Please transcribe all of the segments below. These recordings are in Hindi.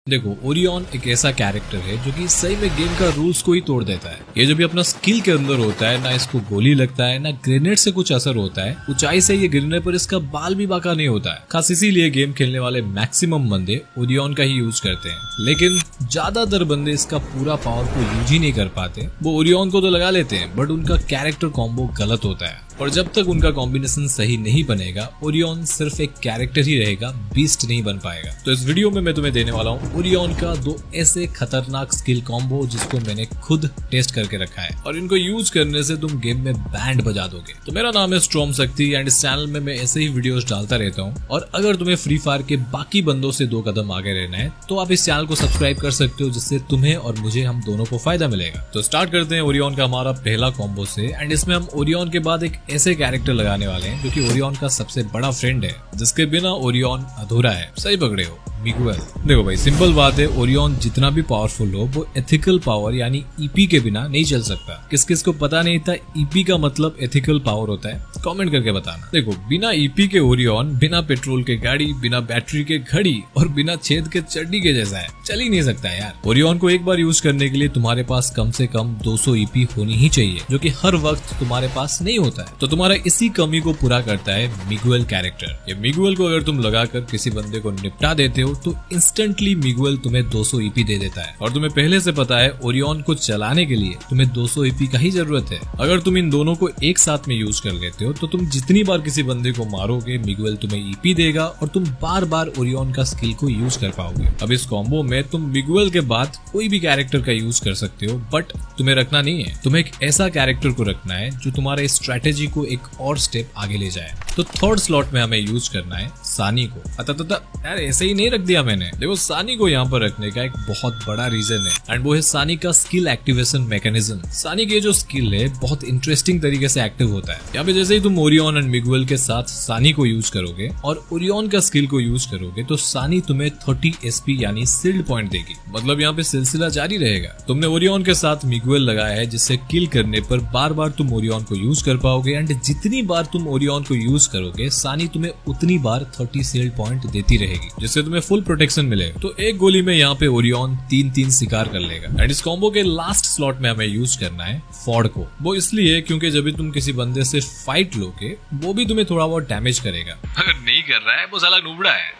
देखो, ओरियन एक ऐसा कैरेक्टर है जो कि सही में गेम का रूल्स को ही तोड़ देता है। ये जो भी अपना स्किल के अंदर होता है, ना इसको गोली लगता है ना ग्रेनेड से कुछ असर होता है। ऊंचाई से ये गिरने पर इसका बाल भी बाका नहीं होता है। खास इसीलिए गेम खेलने वाले मैक्सिमम बंदे ओरियन का ही यूज करते हैं, लेकिन ज्यादातर बंदे इसका पूरा पावर को यूज ही नहीं कर पाते। वो ओरियन को तो लगा लेते हैं, बट उनका कैरेक्टर कॉम्बो गलत होता है। और जब तक उनका कॉम्बिनेशन सही नहीं बनेगा, ओरियन सिर्फ एक कैरेक्टर ही रहेगा, बीस्ट नहीं बन पाएगा। तो इस वीडियो में मैं तुम्हें देने वाला हूँ ओरियन का 2 ऐसे खतरनाक स्किल कॉम्बो जिसको मैंने खुद टेस्ट करके रखा है, और इनको यूज करने से तुम गेम में बैंड बजा दोगे। तो मेरा नाम है स्ट्रॉम शक्ति एंड इस चैनल में मैं ऐसे ही वीडियोस डालता रहता हूँ। और अगर तुम्हें फ्री फायर के बाकी बंदों से 2 कदम आगे रहना है तो आप इस चैनल को सब्सक्राइब कर सकते हो, जिससे तुम्हें और मुझे, हम दोनों को फायदा मिलेगा। तो स्टार्ट करते हैं ओरियन का हमारा पहला कॉम्बो से। एंड इसमें हम ओरियन के बाद एक ऐसे कैरेक्टर लगाने वाले हैं जो कि ओरियन का सबसे बड़ा फ्रेंड है, जिसके बिना ओरियन अधूरा है। सही पकड़े हो, मिगुएल। देखो भाई, सिंपल बात है, ओरियन जितना भी पावरफुल हो वो एथिकल पावर यानी ईपी के बिना नहीं चल सकता। किस किस को पता नहीं था ईपी का मतलब एथिकल पावर होता है, कमेंट करके बताना। देखो, बिना ईपी के ओरियन बिना पेट्रोल के गाड़ी, बिना बैटरी के घड़ी और बिना छेद के चड्डी के जैसा है, चल ही नहीं सकता यार। ओरियन को एक बार यूज करने के लिए तुम्हारे पास कम से कम 200 ईपी होनी ही चाहिए, जो कि हर वक्त तुम्हारे पास नहीं होता है। तो तुम्हारा इसी कमी को पूरा करता है मिगुएल कैरेक्टर। ये मिगुएल को अगर तुम लगाकर किसी बंदे को निपटा देते हो तो इंस्टेंटली मिगुएल तुम्हें 200 ईपी दे देता है। और तुम्हें पहले से पता है ओरियन को चलाने के लिए तुम्हें 200 ईपी का ही जरूरत है। अगर तुम इन दोनों को एक साथ में यूज कर लेते हो तो तुम जितनी बार किसी बंदे को मारोगे, मिगुएल तुम्हें ईपी देगा और तुम बार बार ओरियन का स्किल को यूज कर पाओगे। अब इस कॉम्बो में तुम मिगुएल के बाद कोई भी कैरेक्टर का यूज कर सकते हो, बट तुम्हें रखना नहीं है। तुम्हें एक ऐसा कैरेक्टर को रखना है जो तुम्हारे स्ट्रेटेजी को एक और स्टेप आगे ले जाए। तो थर्ड स्लॉट में हमें यूज करना है सानी को। यार ऐसे ही नहीं रख दिया मैंने। देखो, सानी को यहाँ पर रखने का एक बहुत बड़ा रीजन है, एंड वो है सानी का स्किल एक्टिवेशन मैकेनिज्म। सानी की जो स्किल है बहुत इंटरेस्टिंग तरीके से एक्टिव होता है। यहाँ पे जैसे ही तुम ओरियन एंड मिगुएल के साथ सानी को यूज करोगे और ओरियन का स्किल को यूज करोगे तो सानी तुम्हें 30 एसपी यानी सील्ड पॉइंट देगी। मतलब यहाँ पे सिलसिला जारी रहेगा। तुमने ओरियन के साथ मिगुएल लगाया है, जिससे किल करने पर बार बार तुम ओरियन को यूज कर पाओगे, एंड जितनी बार तुम ओरियन को यूज करोगे सानी तुम्हें उतनी बार 30 सील्ड पॉइंट देती रहेगी, जिससे तुम्हें फुल प्रोटेक्शन मिलेगा। तो एक गोली में यहाँ पे ओरियन 3-3 शिकार कर लेगा। एंड इस कॉम्बो के लास्ट स्लॉट में हमें यूज करना है फॉर्ड को। वो इसलिए क्योंकि जब भी तुम किसी बंदे से फाइट लोगे वो भी तुम्हें थोड़ा बहुत डैमेज करेगा। अगर नहीं कर रहा है वो साला नूबड़ा है।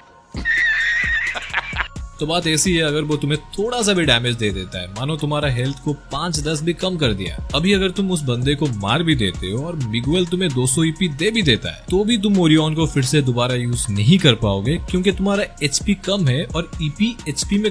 तो बात ऐसी है, अगर वो तुम्हें थोड़ा सा भी डैमेज दे देता है, मानो तुम्हारा हेल्थ को 5-10 भी कम कर दिया, अभी अगर तुम उस बंदे को मार भी देते हो और मिगुएल तुम्हें 200 ईपी दे भी देता है, तो भी तुम ओरियन को फिर से दोबारा यूज नहीं कर पाओगे, क्योंकि तुम्हारा एचपी कम है और ईपी एचपी में